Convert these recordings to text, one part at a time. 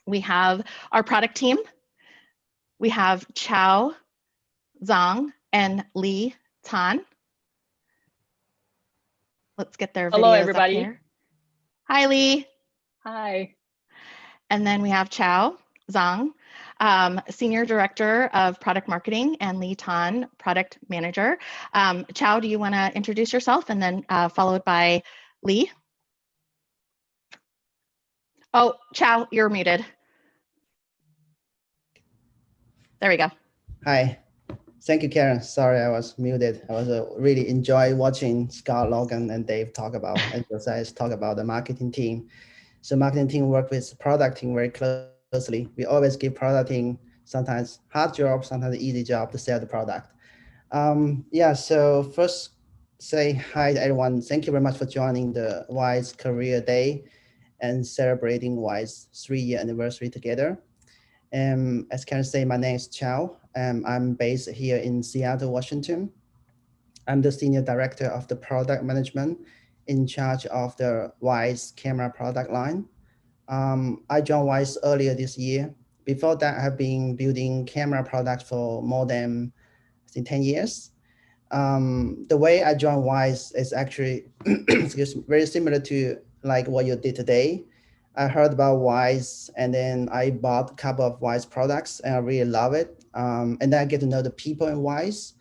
We have our product team. We have Chao Zhang and Li Tan. Let's get their Hello, videos up everybody. here. Hi, Li. Hi. And then we have Chao Zhang, Senior Director of Product Marketing, and Li Tan, Product Manager. Chao, do you want to introduce yourself, and then followed by Li? Oh, Chao, you're muted. There we go. Hi. Thank you, Karen. Sorry, I was muted. I was really enjoy watching Scott, Logan, and Dave talk about, and Josiah talk about the marketing team. So marketing team work with product team very closely. We always give product team sometimes hard job, sometimes easy job to sell the product. Yeah, so first say hi to everyone. Thank you very much for joining the Wyze Career Day and celebrating Wyze 3-year anniversary together. As Karen say, my name is Chao. I'm based here in Seattle, Washington. I'm the Senior Director of the Product Management in charge of the Wyze camera product line. I joined Wyze earlier this year. Before that, I have been building camera products for more than, I think, 10 years. The way I joined Wyze is actually excuse me, very similar to like what you did today. I heard about Wyze and then I bought a couple of Wyze products and I really love it. And then I get to know the people in Wyze.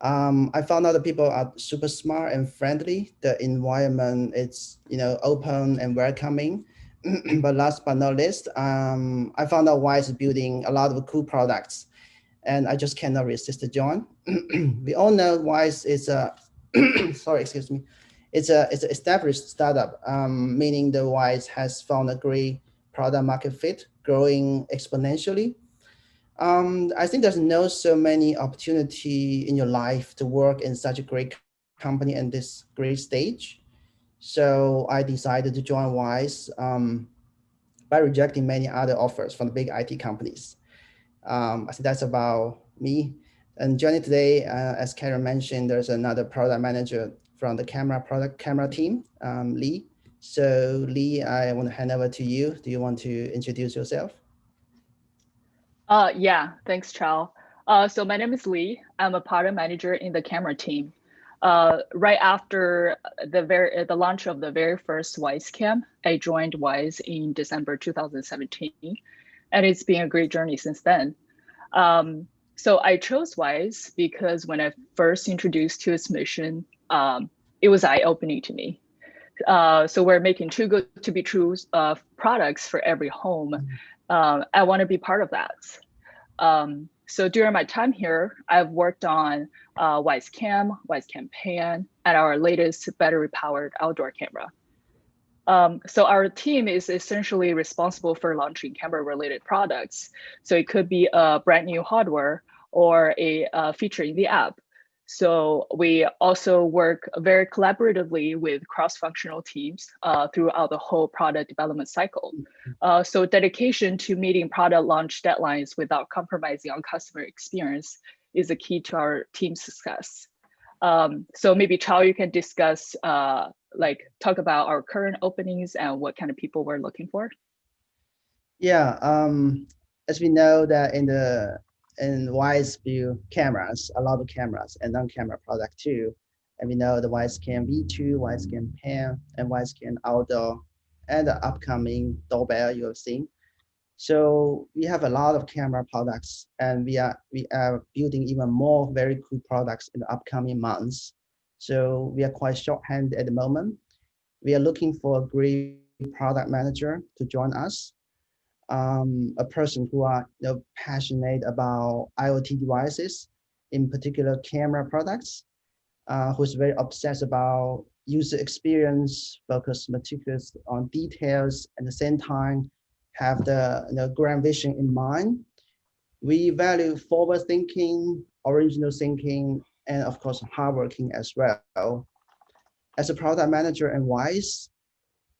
I found out that people are super smart and friendly. The environment is, open and welcoming. But last but not least, I found out Wyze is building a lot of cool products, and I just cannot resist to join. We all know Wyze is a sorry, excuse me. It's an established startup, meaning the Wyze has found a great product market fit, growing exponentially. I think there's no so many opportunity in your life to work in such a great company and this great stage. So I decided to join Wyze by rejecting many other offers from the big IT companies. I think that's about me. And joining today, as Karen mentioned, there's another product manager from the camera team, Lee. So Lee, I want to hand over to you. Do you want to introduce yourself? Yeah, thanks, Chao. So my name is Lee. I'm a product manager in the camera team. Right after the launch of the very first Wyze Cam, I joined Wyze in December 2017, and it's been a great journey since then. So I chose Wyze because when I first introduced to its mission, it was eye-opening to me. So we're making too good to be true products for every home. I want to be part of that. So during my time here, I've worked on Wyze Cam, Wyze Cam Pan, and our latest battery-powered outdoor camera. So our team is essentially responsible for launching camera-related products. So it could be a brand new hardware or a feature in the app. So we also work very collaboratively with cross-functional teams throughout the whole product development cycle. So dedication to meeting product launch deadlines without compromising on customer experience is a key to our team's success. So maybe Chao, you can discuss, talk about our current openings and what kind of people we're looking for. Yeah, as we know that in Wyze view cameras, a lot of cameras and non-camera product too. And we know the Wyze Cam V2, Wyze Cam Pan, and Wyze Cam Outdoor, and the upcoming doorbell you have seen. So we have a lot of camera products, and we are building even more very cool products in the upcoming months. So we are quite short-handed at the moment. We are looking for a great product manager to join us, a person who are passionate about IoT devices, in particular camera products, who's very obsessed about user experience, focus meticulous on details, at the same time have the grand vision in mind. We value forward thinking, original thinking, and of course hardworking as well. As a product manager and Wyze,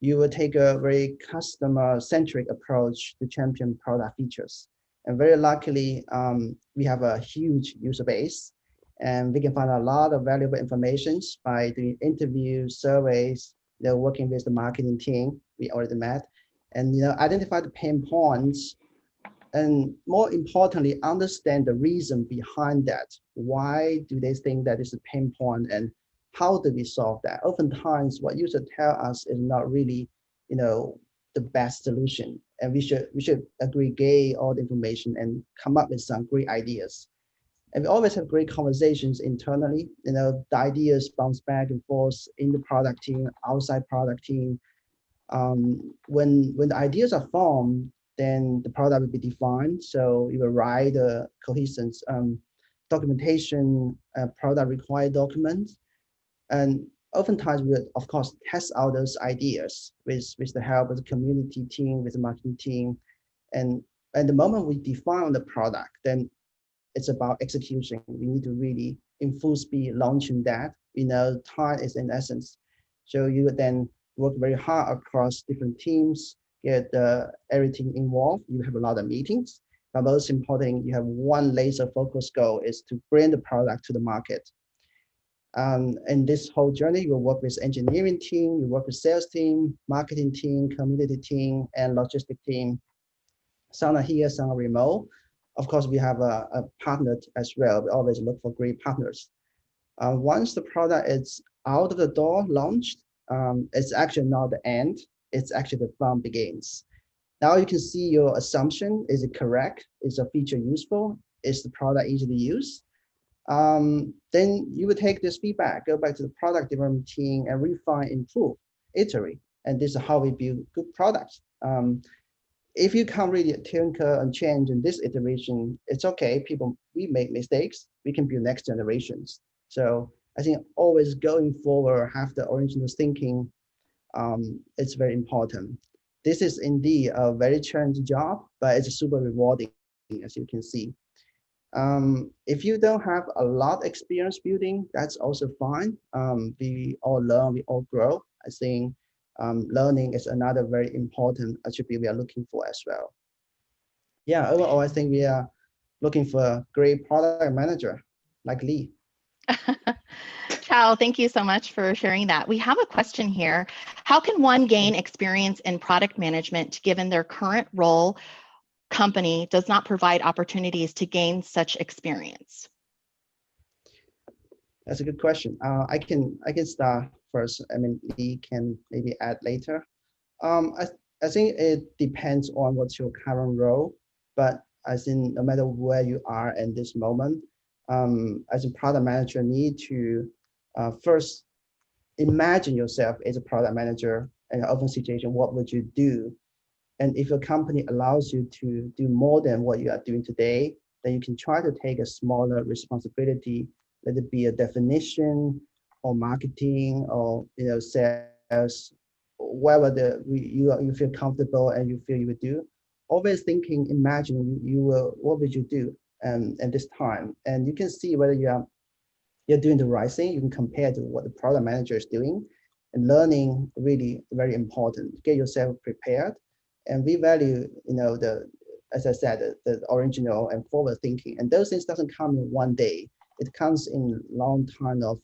you will take a very customer-centric approach to champion product features. And very luckily, we have a huge user base, and we can find a lot of valuable information by doing interviews, surveys, working with the marketing team we already met, and identify the pain points, and more importantly, understand the reason behind that. Why do they think that is a pain point, and how do we solve that? Oftentimes, what users tell us is not really, the best solution, and we should aggregate all the information and come up with some great ideas. And we always have great conversations internally. The ideas bounce back and forth in the product team, outside product team. When the ideas are formed, then the product will be defined. So you will write the cohesion documentation, product required documents, and oftentimes we will, of course, test out those ideas with the help of the community team, with the marketing team, and the moment we define the product, then it's about execution. We need to really in full speed launching that. Time is in essence. So you then work very hard across different teams, get everything involved. You have a lot of meetings, but most important, you have one laser focus goal is to bring the product to the market. In this whole journey, you work with engineering team, you work with sales team, marketing team, community team, and logistic team. Some are here, some are remote. Of course, we have a partner as well. We always look for great partners. Once the product is out of the door, launched, it's actually not the end. It's actually the fun begins. Now you can see your assumption. Is it correct? Is the feature useful? Is the product easy to use? Then you would take this feedback, go back to the product development team and refine, improve, iterate. And this is how we build good products. If you can't really tinker and change in this iteration, it's okay. We make mistakes. We can build next generations. So I think always going forward, have the original thinking. It's very important. This is indeed a very challenging job, but it's super rewarding, as you can see. If you don't have a lot of experience building, that's also fine. We all learn, we all grow. I think learning is another very important attribute we are looking for as well. Yeah, overall, I think we are looking for a great product manager like Lee. Chao, thank you so much for sharing that. We have a question here. How can one gain experience in product management given their current role company does not provide opportunities to gain such experience? That's a good question. I can start first. I mean, Lee can maybe add later. I think it depends on what's your current role, but I think no matter where you are in this moment, as a product manager, need to first imagine yourself as a product manager in an open situation. What would you do? And if your company allows you to do more than what you are doing today, then you can try to take a smaller responsibility, let it be a definition or marketing or sales, whatever you feel comfortable and you feel you would do. Always thinking, imagining what would you do at this time, and you can see whether you're doing the right thing. You can compare to what the product manager is doing, and learning really very important. Get yourself prepared. And we value, as I said, the original and forward thinking. And those things doesn't come in one day. It comes in long time of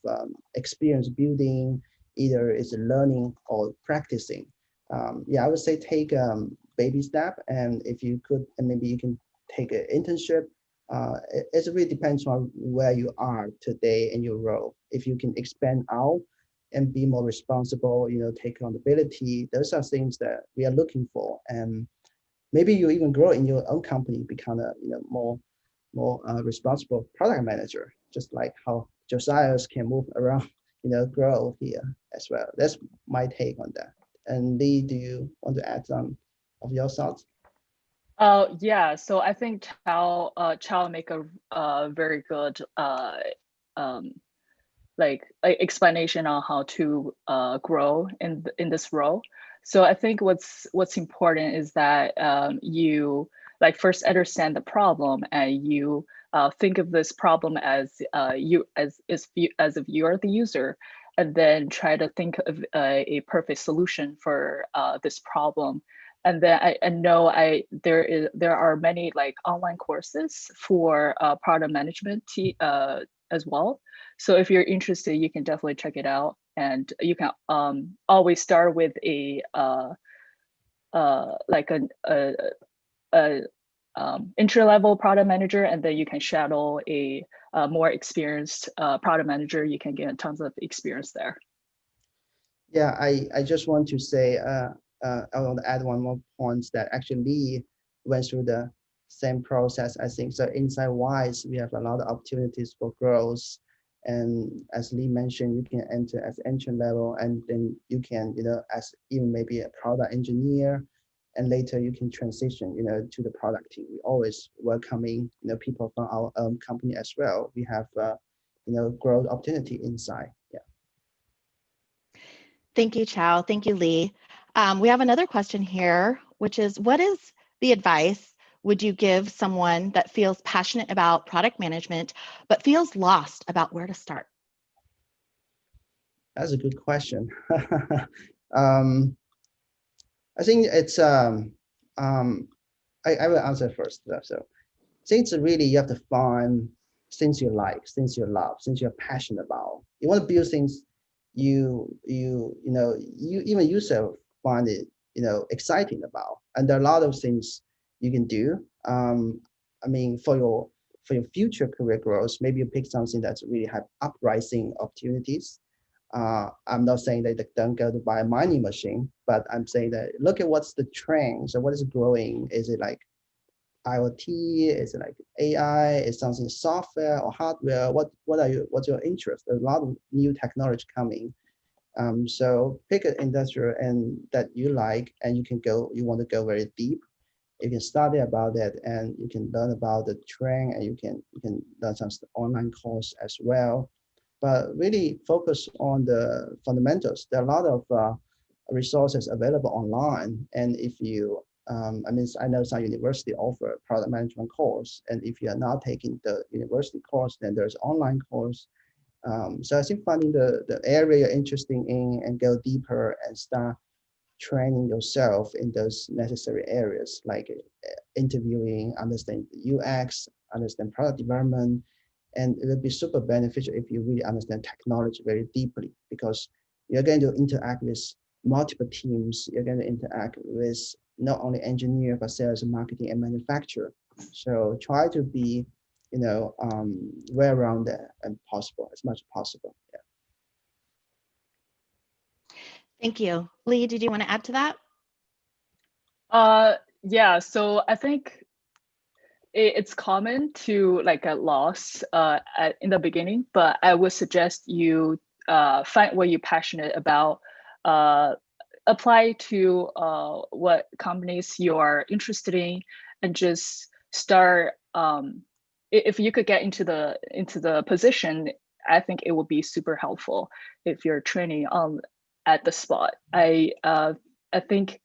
experience building, either it's learning or practicing. I would say take baby step, and if you could, and maybe you can take an internship. It really depends on where you are today in your role. If you can expand out and be more responsible, take accountability. Those are things that we are looking for. And maybe you even grow in your own company, become a more responsible product manager, just like how Josiah's can move around, grow here as well. That's my take on that. And Lee, do you want to add some of your thoughts? Yeah, so I think Chao make a very good explanation on how to grow in this role. So I think what's important is that you first understand the problem, and you think of this problem as if you are the user, and then try to think of a perfect solution for this problem. And then I know there are many online courses for product management as well. So if you're interested, you can definitely check it out. And you can always start with a like a entry-level product manager, and then you can shadow a more experienced product manager. You can get tons of experience there. Yeah, I just want to say, I want to add one more point that actually Lee went through the same process. I think so. Inside Wyze, we have a lot of opportunities for growth, and as Lee mentioned, you can enter as entry level, and then you can, as even maybe a product engineer, and later you can transition, to the product team. We always welcoming, people from our company as well. We have, growth opportunity inside. Yeah. Thank you, Chao. Thank you, Lee. We have another question here, which is, what is the advice would you give someone that feels passionate about product management, but feels lost about where to start? That's a good question. I think it's, I will answer first. So I think it's really, you have to find things you like, things you love, things you're passionate about. You want to build things you even yourself find it, exciting about. And there are a lot of things you can do. I mean, for your future career growth, maybe you pick something that's really have uprising opportunities. I'm not saying that they don't go to buy a mining machine, but I'm saying that look at what's the trend. So what is growing? Is it like IoT? Is it like AI? Is something software or hardware? What's your interest? There's a lot of new technology coming. So pick an industry and that you like, and you want to go very deep. You can study about that, and you can learn about the trend, and you can learn some online course as well. But really focus on the fundamentals. There are a lot of resources available online, and if you I know some university offer product management course, and if you are not taking the university course, then there's online course. So I think finding the area you're interested in and go deeper and start training yourself in those necessary areas, like interviewing, understand UX, understand product development. And it will be super beneficial if you really understand technology very deeply, because you're going to interact with multiple teams. You're going to interact with not only engineer, but sales and marketing and manufacturer. So try to be, well-rounded and possible, as much as possible. Yeah. Thank you. Lee, did you want to add to that? Yeah, so I think it's common to get lost in the beginning, but I would suggest you find what you're passionate about, apply to what companies you are interested in, and just start. If you could get into the position, I think it would be super helpful if you're training at the spot. I think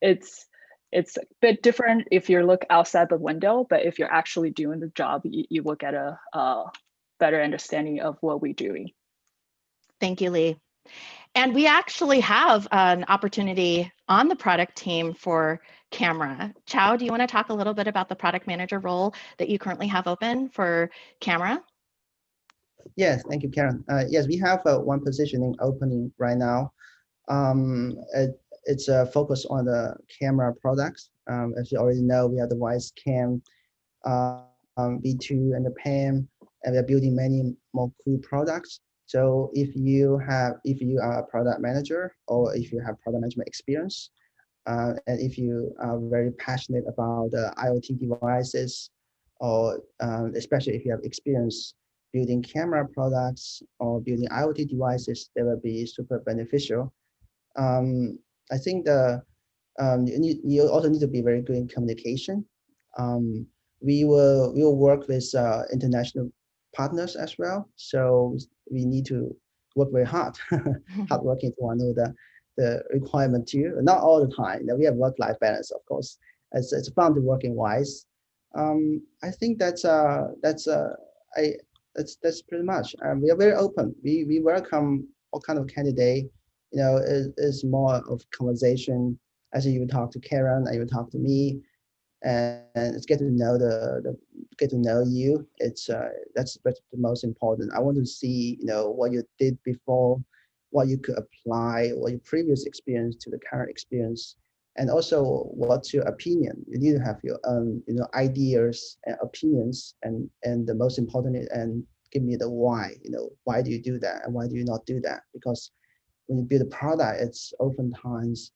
it's a bit different if you look outside the window, but if you're actually doing the job, you will get a better understanding of what we're doing. Thank you, Lee. And we actually have an opportunity on the product team for camera. Chao, do you want to talk a little bit about the product manager role that you currently have open for camera? Yes, thank you, Karen. Yes, we have one positioning opening right now. It's a focus on the camera products. As you already know, we have the Wyze Cam V2 and the PAM, and we're building many more cool products. So if you are a product manager, or if you have product management experience, and if you are very passionate about IoT devices, or especially if you have experience building camera products or building IoT devices, that will be super beneficial. I think you also need to be very good in communication. We will work with international partners as well. So we need to work very hard, hardworking to know the requirement too. Not all the time. We have work-life balance, of course. It's fun to work in Wyze. I think that's pretty much. We are very open. We welcome all kind of candidate. Is more of conversation. As you talk to Karen, and you talk to me, and it's get to know get to know you. That's the most important. I want to see what you did before, what you could apply, what your previous experience to the current experience, And also, what's your opinion? You need to have your own, ideas and opinions, and the most important and give me the why. Why do you do that, and why do you not do that? Because when you build a product, it's oftentimes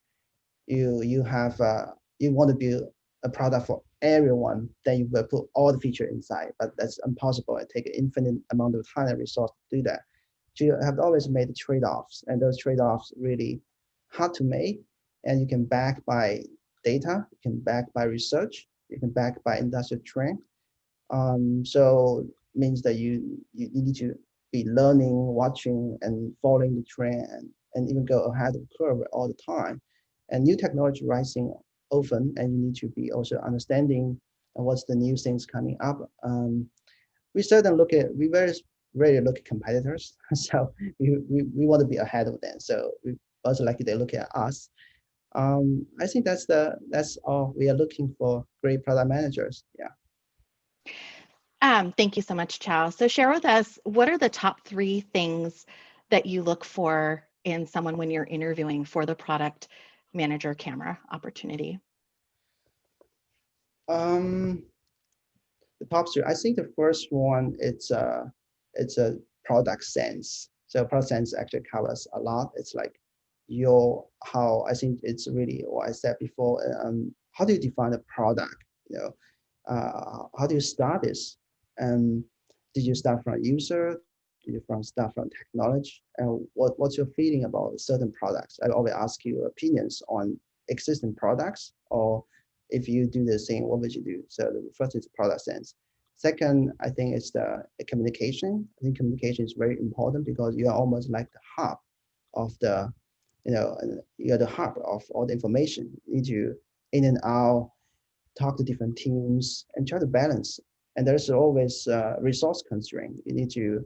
you have you want to build a product for everyone, then you will put all the feature inside, but that's impossible. It takes an infinite amount of time and resource to do that. So you have always made trade-offs, and those trade-offs really hard to make. And you can back by data, you can back by research, you can back by industrial trend. So means that you need to be learning, watching, and following the trend, and even go ahead of the curve all the time. And new technology rising often, and you need to be also understanding what's the new things coming up. We very rarely look at competitors, so we want to be ahead of them. So we also like they look at us. I think that's all we are looking for. Great product managers. Yeah. Thank you so much, Chao. So share with us, what are the top 3 things that you look for in someone when you're interviewing for the product manager camera opportunity? The top 3, I think the first one, it's a product sense. So product sense actually covers a lot. It's like how I think it's really what I said before. How do you define a product? How do you start this? And did you start from a user? Did you start from technology? And what's your feeling about certain products? I always ask you opinions on existing products, or if you do the same, what would you do? So the first is product sense. Second, I think it's the communication. I think communication is very important because you are almost like the hub of the, you're the hub of all the information. You need to in and out, talk to different teams, and try to balance. And there's always resource constraint. You need to,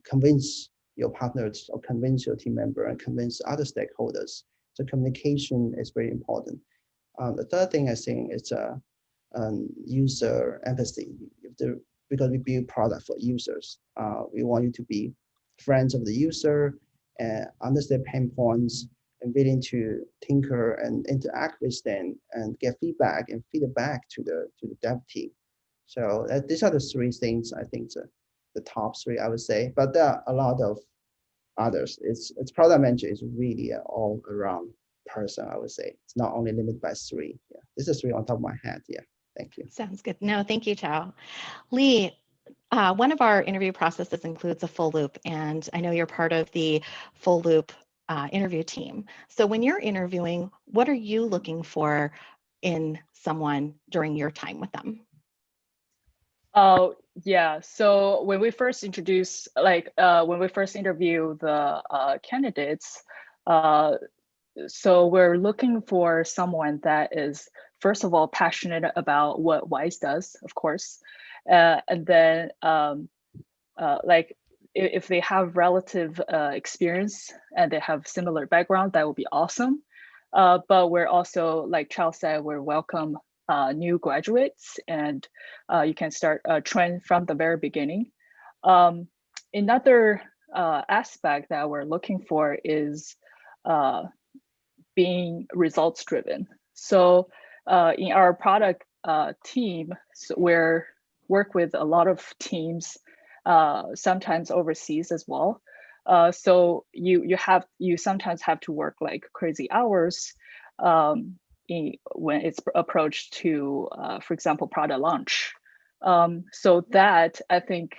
convince your partners or convince your team member and convince other stakeholders. So communication is very important. The third thing I think is user empathy. Because we build product for users, we want you to be friends of the user and understand pain points and willing to tinker and interact with them and get feedback and feed it back to the dev team. So these are the 3 things I think the top 3 I would say. But there are a lot of others. It's product manager is really an all around person, I would say. It's not only limited by 3. Yeah, this is 3 on top of my head. Yeah, thank you. Sounds good. No, thank you, Chao. Lee, one of our interview processes includes a full loop, and I know you're part of the full loop interview team. So when you're interviewing, what are you looking for in someone during your time with them? Oh, yeah. So when we first introduce, when we first interview the candidates, so we're looking for someone that is, first of all, passionate about what Wyze does, of course. And then if they have relative experience and they have similar background, that would be awesome. But we're also, like Chao said, we're welcome new graduates, and you can start a trend from the very beginning. Another aspect that we're looking for is being results driven. So in our product team, so we're work with a lot of teams, sometimes overseas as well. So you sometimes have to work like crazy hours when it's approached to, for example, product launch. So that I think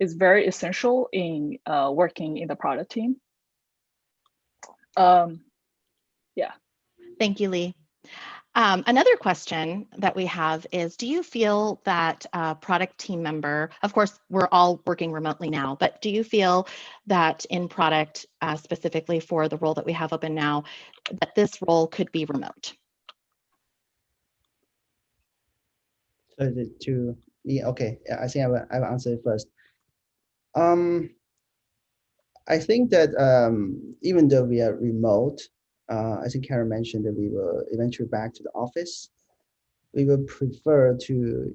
is very essential in working in the product team. Yeah. Thank you, Lee. Another question that we have is, do you feel that a product team member, of course, we're all working remotely now, but do you feel that in product, specifically for the role that we have open now, that this role could be remote? So okay, yeah, I think I will answer it first. I think that even though we are remote, I think Karen mentioned that we will eventually back to the office. We would prefer to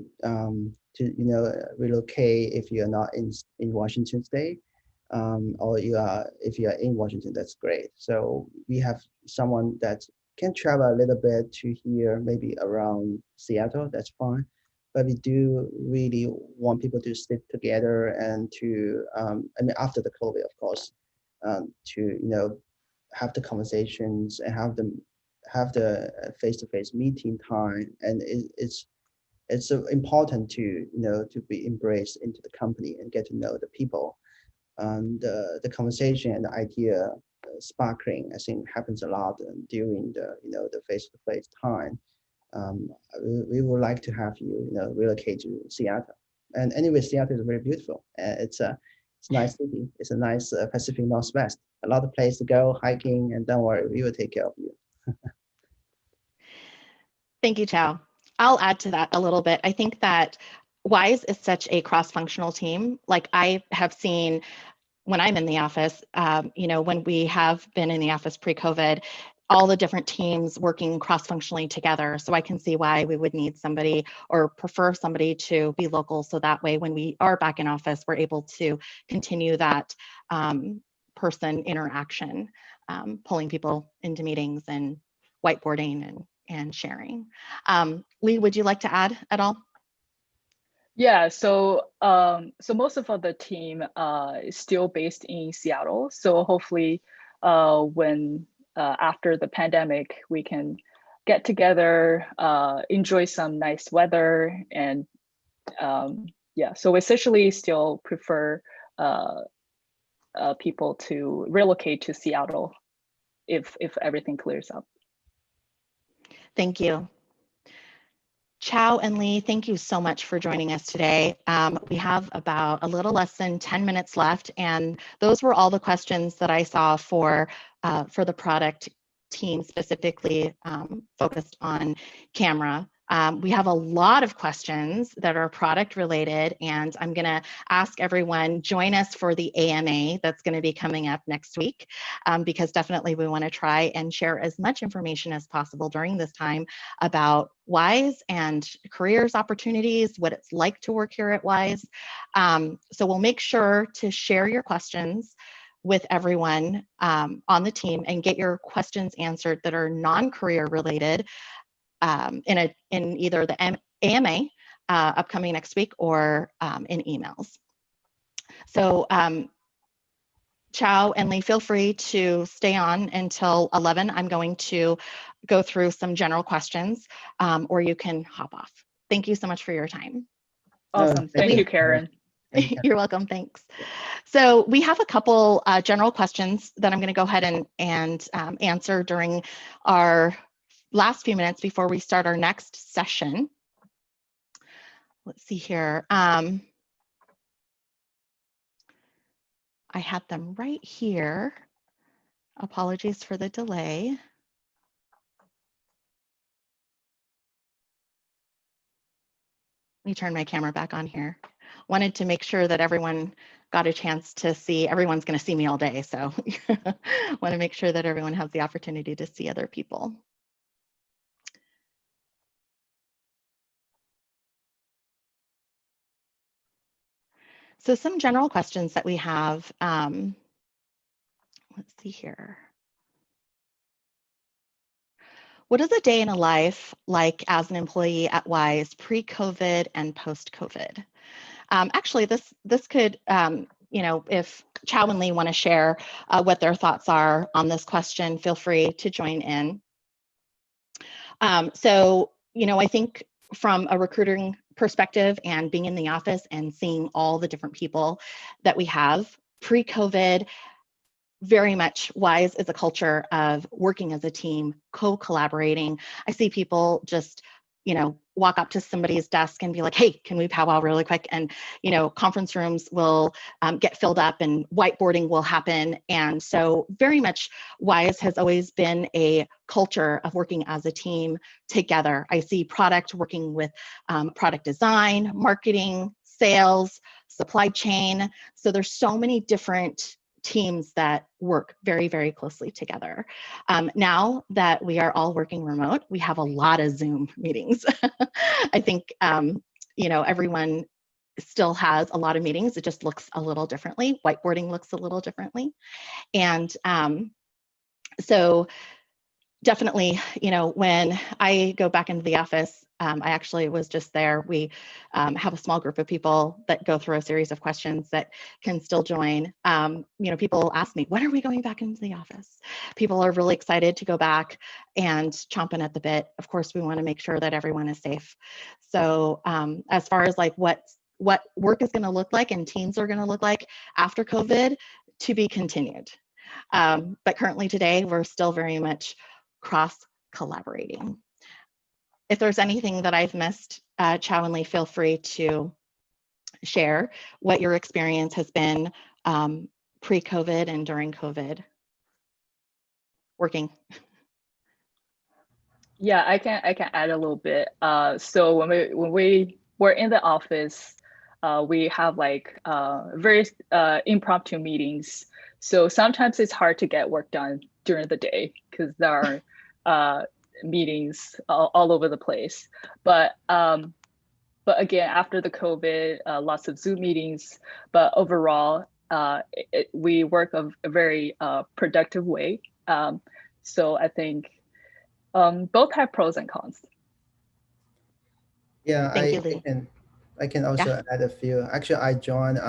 relocate if you're not in Washington State, or if you are in Washington, that's great. So we have someone that's can travel a little bit to here, maybe around Seattle, that's fine. But we do really want people to sit together and to, I mean, after the COVID, of course, to, have the conversations and have the face-to-face meeting time. And it's important to, to be embraced into the company and get to know the people. And the conversation and the idea sparkling, I think, happens a lot during the, the face-to-face time. We would like to have you, relocate to Seattle. And anyway, Seattle is very beautiful. It's a nice city. It's a nice Pacific Northwest. A lot of place to go hiking, and don't worry, we will take care of you. Thank you, Chao. I'll add to that a little bit. I think that Wyze is such a cross-functional team. Like I have seen when I'm in the office, when we have been in the office pre-COVID, all the different teams working cross-functionally together. So I can see why we would need somebody or prefer somebody to be local. So that way, when we are back in office, we're able to continue that person interaction, pulling people into meetings and whiteboarding and sharing. Lee, would you like to add at all? Yeah, so most of the team is still based in Seattle. So hopefully, when after the pandemic, we can get together, enjoy some nice weather, and yeah. So essentially, still prefer people to relocate to Seattle if everything clears up. Thank you. Chao and Lee, thank you so much for joining us today. We have about a little less than 10 minutes left, and those were all the questions that I saw for the product team, specifically focused on camera. We have a lot of questions that are product related, and I'm going to ask everyone join us for the AMA that's going to be coming up next week, because definitely we want to try and share as much information as possible during this time about Wyze and careers opportunities, what it's like to work here at Wyze. So we'll make sure to share your questions with everyone on the team and get your questions answered that are non-career related in either the AMA upcoming next week or in emails. So Chao and Lee, feel free to stay on until 11. I'm going to go through some general questions, or you can hop off. Thank you so much for your time. Awesome. Thank you, Karen. You're welcome. Thanks. So we have a couple general questions that I'm going to go ahead and answer during our last few minutes before we start our next session. Let's see here. I had them right here. Apologies for the delay. Let me turn my camera back on here. Wanted to make sure that everyone got a chance to see. Everyone's going to see me all day, so want to make sure that everyone has the opportunity to see other people. So some general questions that we have. Let's see here. What is a day in a life like as an employee at Wyze pre-COVID and post-COVID? Actually, this could, if Chao and Lee want to share what their thoughts are on this question, feel free to join in. So, I think from a recruiting perspective and being in the office and seeing all the different people that we have pre-COVID, very much Wyze is a culture of working as a team, co-collaborating. I see people just, walk up to somebody's desk and be like, hey, can we powwow really quick? And, conference rooms will get filled up and whiteboarding will happen. And so very much Wyze has always been a culture of working as a team together. I see product working with product design, marketing, sales, supply chain. So there's so many different teams that work very, very closely together. Now that we are all working remote, we have a lot of Zoom meetings. I think, everyone still has a lot of meetings. It just looks a little differently. Whiteboarding looks a little differently. And so definitely, when I go back into the office, I actually was just there. We have a small group of people that go through a series of questions that can still join. People ask me, when are we going back into the office? People are really excited to go back and chomping at the bit. Of course, we want to make sure that everyone is safe. So as far as like what work is going to look like and teams are going to look like after COVID, to be continued. But currently today, we're still very much cross collaborating. If there's anything that I've missed, Chow and Lee, feel free to share what your experience has been pre-COVID and during COVID working. Yeah, I can add a little bit. So when we were in the office, we have like very impromptu meetings. So sometimes it's hard to get work done during the day because there are meetings all over the place. But again, after the COVID, lots of Zoom meetings. But overall, we work a very productive way. So I think both have pros and cons. Yeah, Thank you, Lee. I can also add a few. Actually, I joined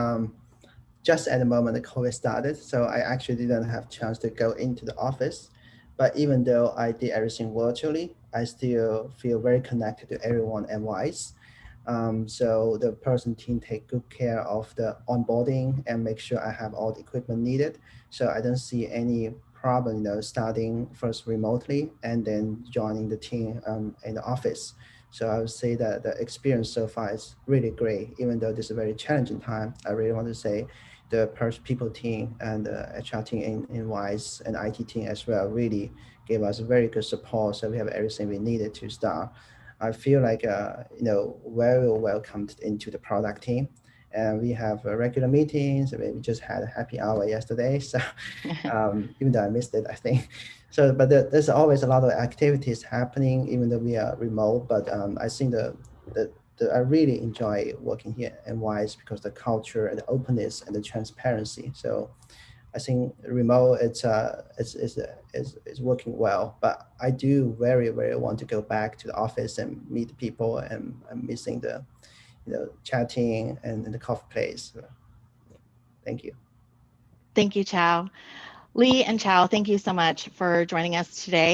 just at the moment the COVID started, so I actually didn't have chance to go into the office. But even though I did everything virtually, I still feel very connected to everyone at Wyze. So the person team take good care of the onboarding and make sure I have all the equipment needed. So I don't see any problem, starting first remotely and then joining the team in the office. So I would say that the experience so far is really great, even though this is a very challenging time. I really want to say the people team and the HR team in Wyze and IT team as well really gave us very good support. So we have everything we needed to start. I feel like, very welcomed into the product team. And we have regular meetings. We just had a happy hour yesterday. So even though I missed it, I think. So, but there's always a lot of activities happening, even though we are remote. But I think I really enjoy working here at Wyze because the culture and the openness and the transparency. So I think remote it's working well, but I do very, very want to go back to the office and meet people, and I'm missing the chatting and the coffee place. So, thank you. Thank you, Chow. Lee and Chow, thank you so much for joining us today.